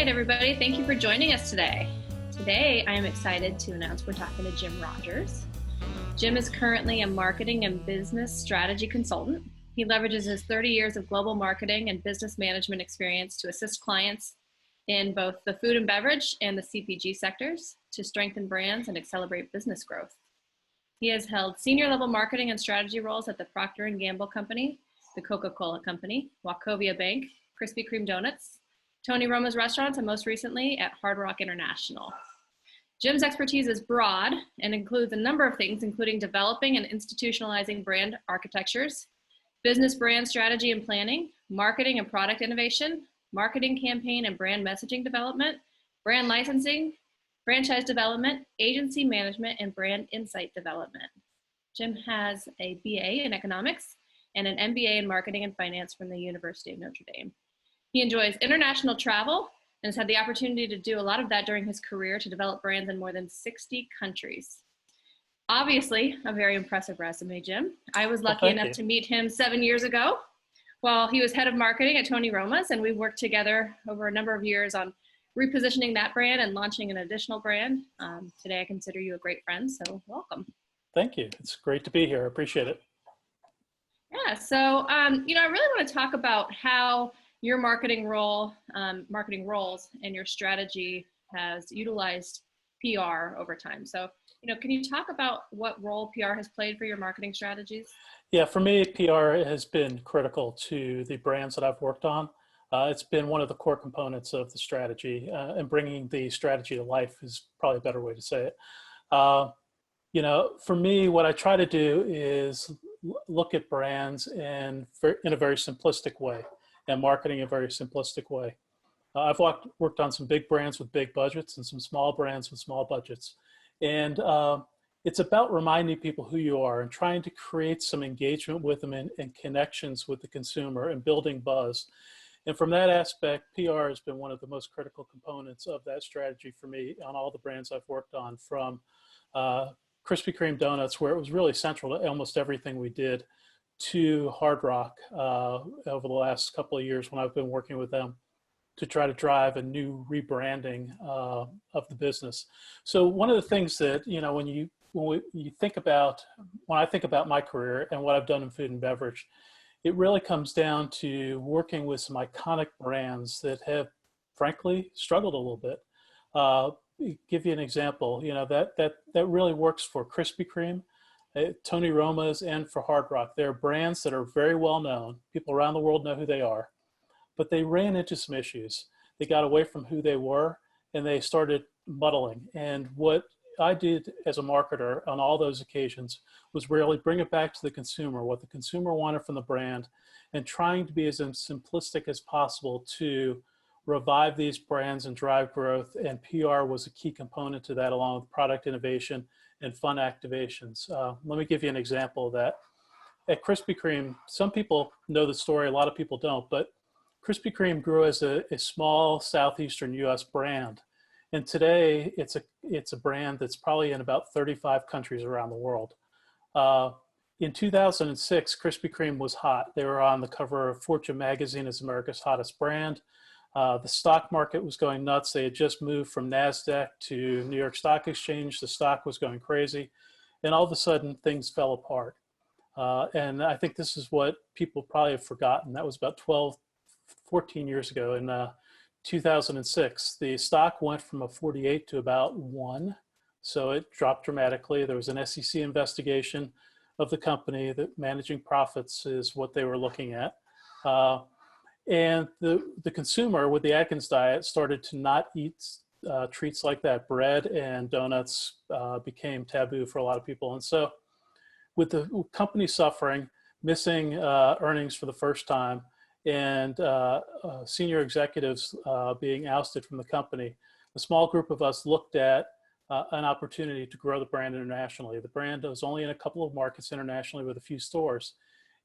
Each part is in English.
right, everybody. Thank you for joining us today. Today, I am excited to announce we're talking to Jim Rogers. Jim is currently a marketing and business strategy consultant. He leverages his 30 years of global marketing and business management experience to assist clients in both the food and beverage and the CPG sectors to strengthen brands and accelerate business growth. He has held senior level marketing and strategy roles at the Procter & Gamble Company, the Coca-Cola Company, Wachovia Bank, Krispy Kreme Donuts, Tony Roma's restaurants, and most recently at Hard Rock International. Jim's expertise is broad and includes a number of things, including developing and institutionalizing brand architectures, business brand strategy and planning, marketing and product innovation, marketing campaign and brand messaging development, brand licensing, franchise development, agency management, and brand insight development. Jim has a BA in economics and an MBA in marketing and finance from the University of Notre Dame. He enjoys international travel and has had the opportunity to do a lot of that during his career to develop brands in more than 60 countries. Obviously, a very impressive resume, Jim. I was lucky enough to meet him 7 years ago while he was head of marketing at Tony Roma's, and we worked together over a number of years on repositioning that brand and launching an additional brand. Today, I consider you a great friend, so welcome. Thank you. It's great to be here. I appreciate it. Yeah, so, I really want to talk about how your marketing roles and your strategy has utilized PR over time. So, can you talk about what role PR has played for your marketing strategies? Yeah, for me, PR has been critical to the brands that I've worked on. It's been one of the core components of the strategy, and bringing the strategy to life is probably a better way to say it. For me, what I try to do is look at brands in a very simplistic way, and marketing in a very simplistic way. I've worked on some big brands with big budgets and some small brands with small budgets. And it's about reminding people who you are and trying to create some engagement with them and connections with the consumer and building buzz. And from that aspect, PR has been one of the most critical components of that strategy for me on all the brands I've worked on, from Krispy Kreme Donuts, where it was really central to almost everything we did, to Hard Rock over the last couple of years when I've been working with them to try to drive a new rebranding of the business. So one of the things that, when I think about my career and what I've done in food and beverage, it really comes down to working with some iconic brands that have, frankly, struggled a little bit. Give you an example, that really works for Krispy Kreme, Tony Roma's, and for Hard Rock. They're brands that are very well known. People around the world know who they are, but they ran into some issues. They got away from who they were and they started muddling. And what I did as a marketer on all those occasions was really bring it back to the consumer, what the consumer wanted from the brand, and trying to be as simplistic as possible to revive these brands and drive growth. And PR was a key component to that, along with product innovation and fun activations. Let me give you an example of that. At Krispy Kreme, some people know the story, a lot of people don't, but Krispy Kreme grew as a small southeastern US brand. And today it's a brand that's probably in about 35 countries around the world. In 2006, Krispy Kreme was hot. They were on the cover of Fortune magazine as America's hottest brand. The stock market was going nuts. They had just moved from NASDAQ to New York Stock Exchange. The stock was going crazy. And all of a sudden, things fell apart. And I think this is what people probably have forgotten. That was about 14 years ago in 2006. The stock went from a 48 to about 1. So it dropped dramatically. There was an SEC investigation of the company that managing profits is what they were looking at. And the consumer with the Atkins diet started to not eat treats like that. Bread and donuts became taboo for a lot of people. And so with the company suffering, missing earnings for the first time, and senior executives being ousted from the company, a small group of us looked at an opportunity to grow the brand internationally. The brand was only in a couple of markets internationally with a few stores.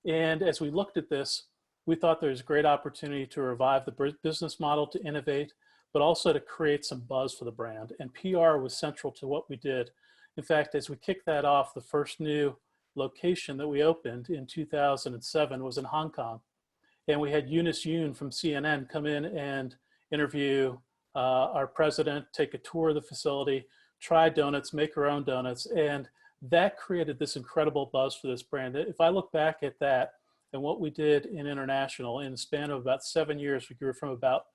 And as we looked at this, we thought there was a great opportunity to revive the business model, to innovate, but also to create some buzz for the brand. And PR was central to what we did. In fact, as we kicked that off, the first new location that we opened in 2007 was in Hong Kong. And we had Eunice Yoon from CNN come in and interview our president take a tour of the facility, try donuts, make her own donuts, and that created this incredible buzz for this brand. If I look back at that and what we did in international, in the span of about 7 years, we grew from about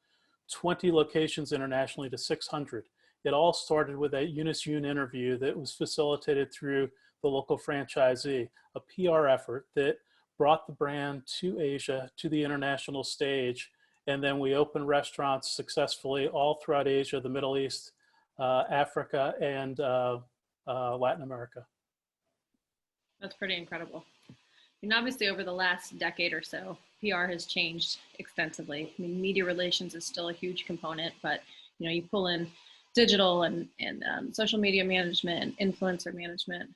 20 locations internationally to 600. It all started with a Unis-Un interview that was facilitated through the local franchisee, a PR effort that brought the brand to Asia, to the international stage. And then we opened restaurants successfully all throughout Asia, the Middle East, Africa, and Latin America. That's pretty incredible. And obviously over the last decade or so, PR has changed extensively. I mean, media relations is still a huge component, but you pull in digital and social media management and influencer management.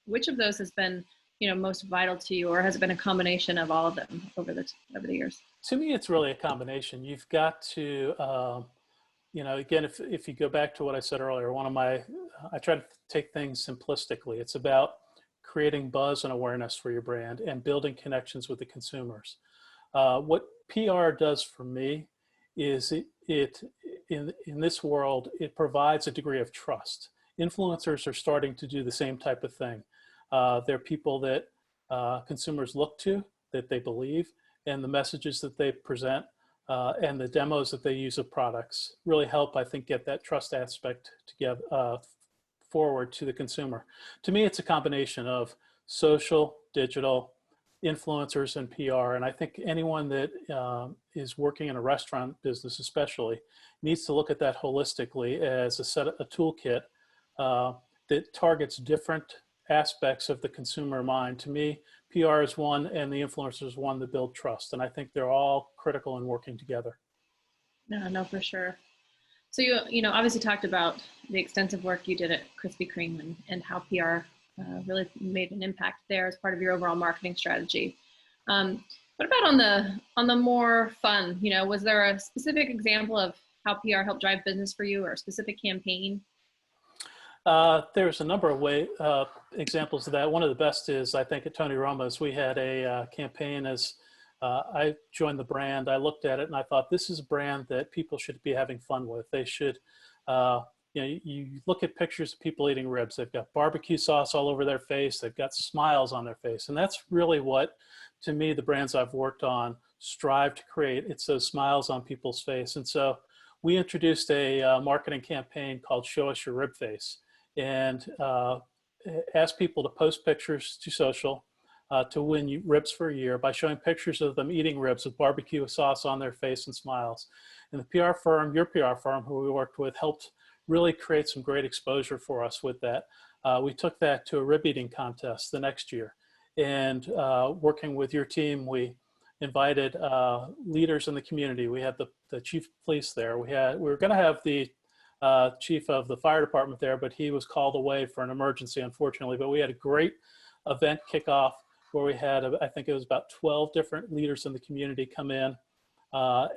Which of those has been most vital to you, or has it been a combination of all of them over the years? To me, it's really a combination. You've got to, again, if you go back to what I said earlier, I try to take things simplistically. It's about creating buzz and awareness for your brand and building connections with the consumers. What PR does for me is in this world, it provides a degree of trust. Influencers are starting to do the same type of thing. They're people that consumers look to, that they believe, and the messages that they present and the demos that they use of products really help, I think, get that trust aspect together, forward to the consumer. To me, it's a combination of social, digital, influencers, and PR. And I think anyone that is working in a restaurant business especially needs to look at that holistically as a toolkit that targets different aspects of the consumer mind. To me, PR is one and the influencer is one that build trust. And I think they're all critical in working together. No, for sure. So you obviously talked about the extensive work you did at Krispy Kreme and how PR really made an impact there as part of your overall marketing strategy. What about on the more fun? Was there a specific example of how PR helped drive business for you, or a specific campaign? There's a number of examples of that. One of the best is, I think, at Tony Roma's, we had a campaign as I joined the brand. I looked at it and I thought, this is a brand that people should be having fun with. They should, you look at pictures of people eating ribs. They've got barbecue sauce all over their face. They've got smiles on their face. And that's really what, to me, the brands I've worked on strive to create. It's those smiles on people's face. And so we introduced a marketing campaign called Show Us Your Rib Face, and asked people to post pictures to social to win ribs for a year by showing pictures of them eating ribs with barbecue sauce on their face and smiles. And the PR firm, your PR firm, who we worked with, helped really create some great exposure for us with that. We took that to a rib eating contest the next year. And working with your team, we invited leaders in the community. We had the chief of police there. We were going to have the chief of the fire department there, but he was called away for an emergency, unfortunately. But we had a great event kickoff where we had, I think it was about 12 different leaders in the community come in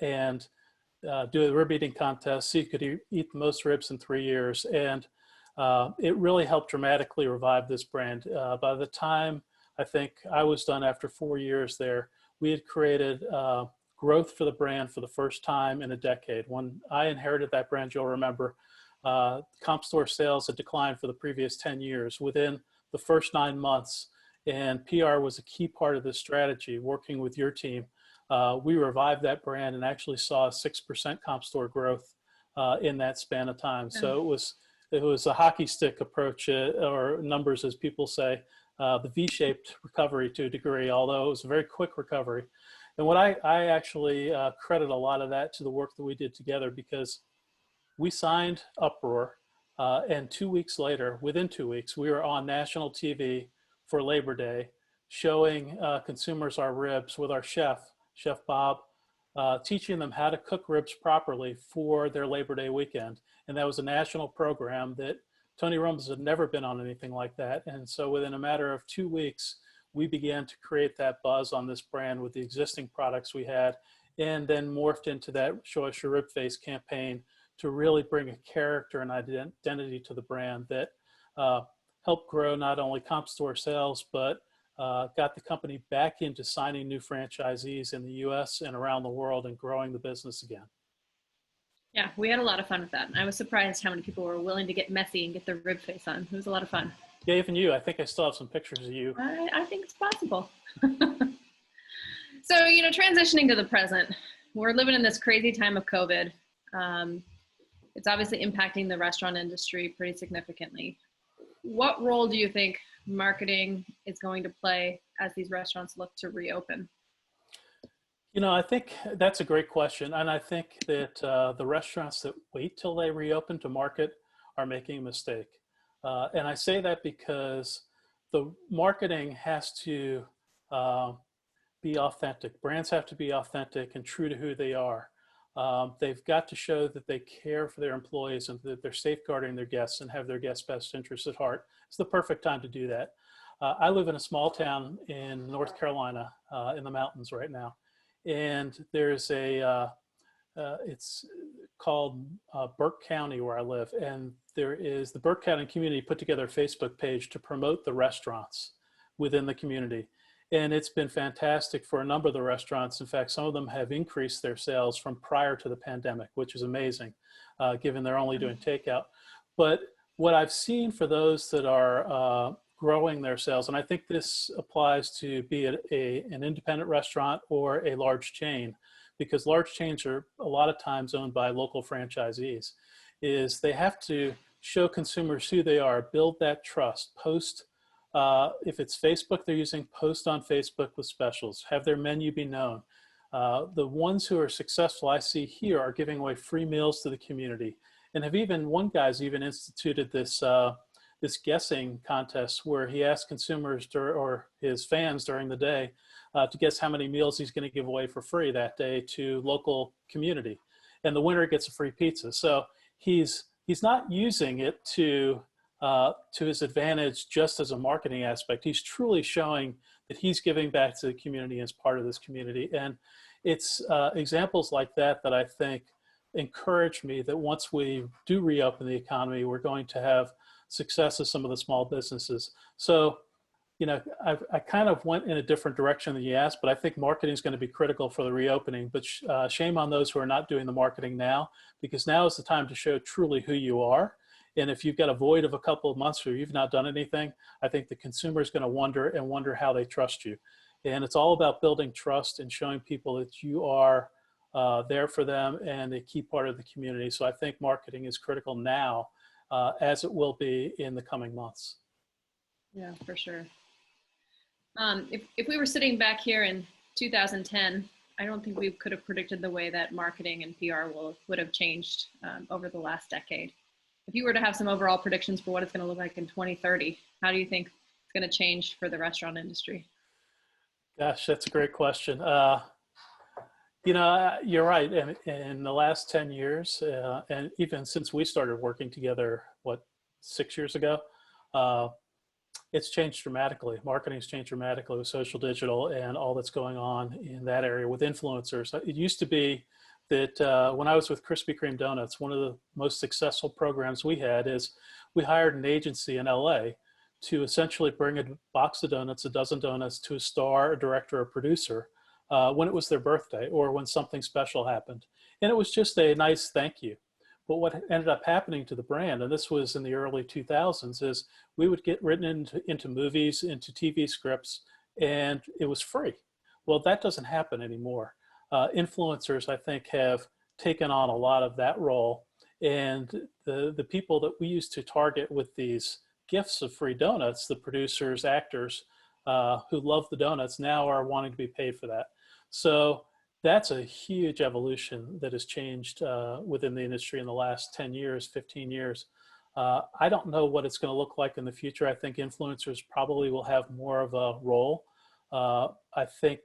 and do a rib eating contest, see who could eat the most ribs in 3 years. And it really helped dramatically revive this brand. By the time I think I was done after 4 years there, we had created growth for the brand for the first time in a decade. When I inherited that brand, you'll remember, comp store sales had declined for the previous 10 years within the first 9 months. And PR was a key part of this strategy, working with your team. We revived that brand and actually saw a 6% comp store growth in that span of time. So it was a hockey stick approach, or numbers, as people say, the V-shaped recovery to a degree, although it was a very quick recovery. And what I actually credit a lot of that to the work that we did together, because we signed Uproar, and 2 weeks later, within 2 weeks, we were on national TV for Labor Day, showing consumers our ribs with our chef Bob, teaching them how to cook ribs properly for their Labor Day weekend. And that was a national program that Tony Roma's had never been on anything like that. And so within a matter of 2 weeks, we began to create that buzz on this brand with the existing products we had, and then morphed into that Show Us Your Rib Face campaign to really bring a character and identity to the brand that helped grow not only comp store sales, but got the company back into signing new franchisees in the US and around the world and growing the business again. Yeah, we had a lot of fun with that. And I was surprised how many people were willing to get messy and get their rib face on. It was a lot of fun. Yeah, even you. I think I still have some pictures of you. I think it's possible. So, transitioning to the present, we're living in this crazy time of COVID. Um, it's obviously impacting the restaurant industry pretty significantly. What role do you think marketing is going to play as these restaurants look to reopen? I think that's a great question. And I think that the restaurants that wait till they reopen to market are making a mistake. And I say that because the marketing has to uh, be authentic. Brands have to be authentic and true to who they are. They've got to show that they care for their employees and that they're safeguarding their guests and have their guests' best interests at heart. It's the perfect time to do that. I live in a small town in North Carolina, in the mountains right now. And there's it's called Burke County where I live. And there is the Burke County community put together a Facebook page to promote the restaurants within the community. And it's been fantastic for a number of the restaurants. In fact, some of them have increased their sales from prior to the pandemic, which is amazing, given they're only doing takeout. But what I've seen for those that are growing their sales, and I think this applies to be an independent restaurant or a large chain, because large chains are a lot of times owned by local franchisees, is they have to show consumers who they are, build that trust, post. If it's Facebook, they're using post on Facebook with specials, have their menu be known. The ones who are successful I see here are giving away free meals to the community, and one guy's even instituted this guessing contest where he asked consumers or his fans during the day to guess how many meals he's going to give away for free that day to local community, and the winner gets a free pizza. So he's not using it to his advantage just as a marketing aspect. He's truly showing that he's giving back to the community as part of this community. And it's examples like that that I think encourage me that once we do reopen the economy, we're going to have success with some of the small businesses. So, I kind of went in a different direction than you asked, but I think marketing is going to be critical for the reopening. But shame on those who are not doing the marketing now, because now is the time to show truly who you are. And if you've got a void of a couple of months where you've not done anything, I think the consumer is going to wonder how they trust you. And it's all about building trust and showing people that you are there for them and a key part of the community. So I think marketing is critical now, as it will be in the coming months. Yeah, for sure. If we were sitting back here in 2010, I don't think we could have predicted the way that marketing and PR would have changed over the last decade. If you were to have some overall predictions for what it's going to look like in 2030, how do you think it's going to change for the restaurant industry? Gosh, that's a great question. You're right. In the last 10 years, and even since we started working together, 6 years ago, it's changed dramatically. Marketing's changed dramatically with social digital and all that's going on in that area with influencers. It used to be that when I was with Krispy Kreme Donuts, one of the most successful programs we had is we hired an agency in LA to essentially bring a box of donuts, a dozen donuts, to a star, a director, a producer when it was their birthday or when something special happened. And it was just a nice thank you. But what ended up happening to the brand, and this was in the early 2000s, is we would get written into movies, into TV scripts, and it was free. Well, that doesn't happen anymore. Influencers, I think, have taken on a lot of that role. And the people that we used to target with these gifts of free donuts, the producers, actors who love the donuts, now are wanting to be paid for that. So that's a huge evolution that has changed within the industry in the last 10 years, 15 years. I don't know what it's going to look like in the future. I think influencers probably will have more of a role. I think,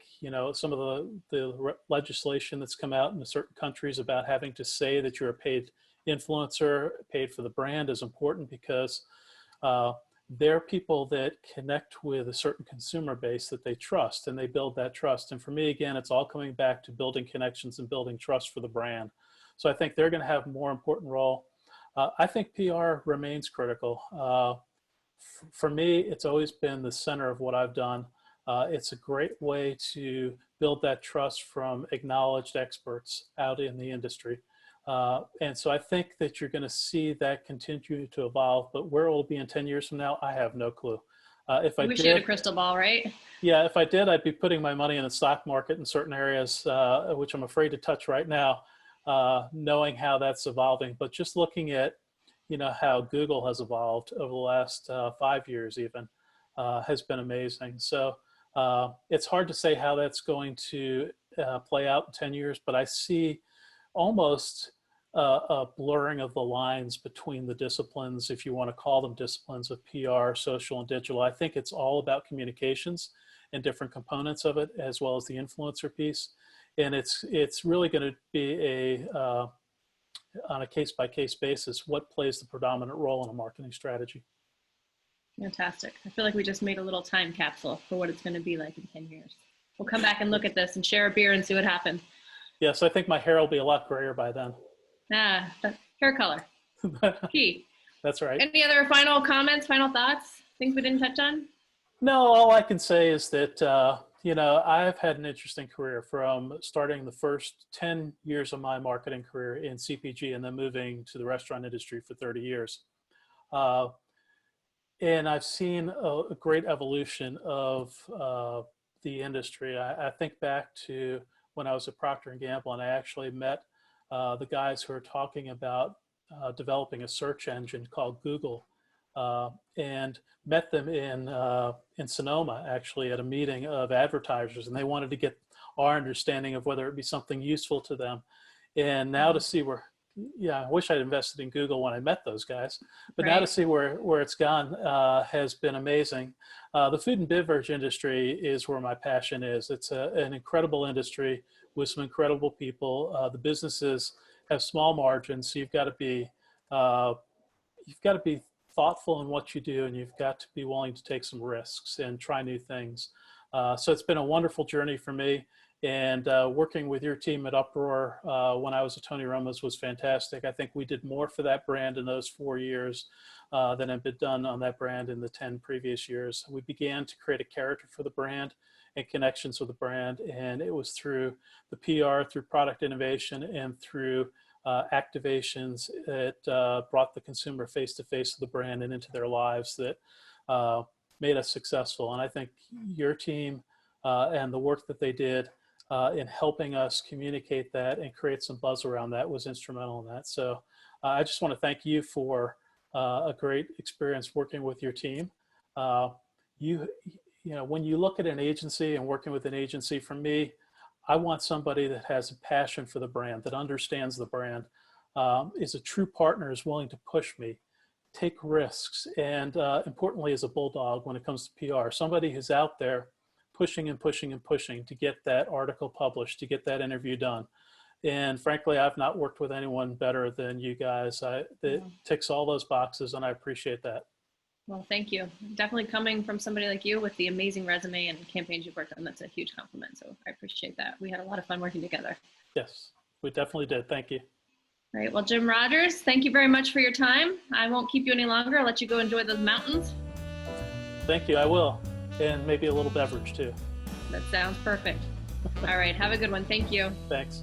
some of the legislation that's come out in certain countries about having to say that you're a paid influencer, paid for the brand, is important because they're people that connect with a certain consumer base that they trust, and they build that trust. And for me, again, it's all coming back to building connections and building trust for the brand. So I think they're going to have a more important role. I think PR remains critical. For me, it's always been the center of what I've done. It's a great way to build that trust from acknowledged experts out in the industry. And so I think that you're going to see that continue to evolve, but where it will be in 10 years from now, I have no clue. If I Wish you had a did, crystal ball, right? yeah, if I did, I'd be putting my money in the stock market in certain areas, which I'm afraid to touch right now, knowing how that's evolving. But just looking at, how Google has evolved over the last 5 years even has been amazing. So it's hard to say how that's going to play out in 10 years, but I see almost a blurring of the lines between the disciplines, if you want to call them disciplines of PR, social, and digital. I think it's all about communications and different components of it, as well as the influencer piece. And it's really going to be on a case-by-case basis, what plays the predominant role in a marketing strategy. Fantastic. I feel like we just made a little time capsule for what it's going to be like in 10 years. We'll come back and look at this and share a beer and see what happened. Yes, I think my hair will be a lot grayer by then. Hair color. Key. That's right. Any other final comments, final thoughts, things we didn't touch on? No, all I can say is that, I've had an interesting career from starting the first 10 years of my marketing career in CPG and then moving to the restaurant industry for 30 years. And I've seen a great evolution of the industry. I think back to when I was at Procter & Gamble, and I actually met the guys who are talking about developing a search engine called Google, and met them in Sonoma, actually, at a meeting of advertisers, and they wanted to get our understanding of whether it be something useful to them. And now to see where, I wish I'd invested in Google when I met those guys, but now to see where it's gone has been amazing. The food and beverage industry is where my passion is. It's an incredible industry with some incredible people. The businesses have small margins, so you've got to be thoughtful in what you do, and you've got to be willing to take some risks and try new things. So it's been a wonderful journey for me. And working with your team at Uproar when I was at Tony Roma's was fantastic. I think we did more for that brand in those 4 years than had been done on that brand in the 10 previous years. We began to create a character for the brand and connections with the brand. And it was through the PR, through product innovation, and through activations that brought the consumer face-to-face with the brand and into their lives that made us successful. And I think your team and the work that they did in helping us communicate that and create some buzz around that was instrumental in that. So I just want to thank you for a great experience working with your team. When you look at an agency and working with an agency, for me, I want somebody that has a passion for the brand, that understands the brand, is a true partner, is willing to push me, take risks, and importantly, is a bulldog when it comes to PR. Somebody who's out there pushing and pushing and pushing to get that article published, to get that interview done. And frankly, I've not worked with anyone better than you guys. It ticks all those boxes, and I appreciate that. Well, thank you. Definitely coming from somebody like you with the amazing resume and campaigns you've worked on, that's a huge compliment. So I appreciate that. We had a lot of fun working together. Yes, we definitely did. Thank you. All right. Well, Jim Rogers, thank you very much for your time. I won't keep you any longer. I'll let you go enjoy those mountains. Thank you. I will. And maybe a little beverage too. That sounds perfect. All right. Have a good one. Thank you. Thanks.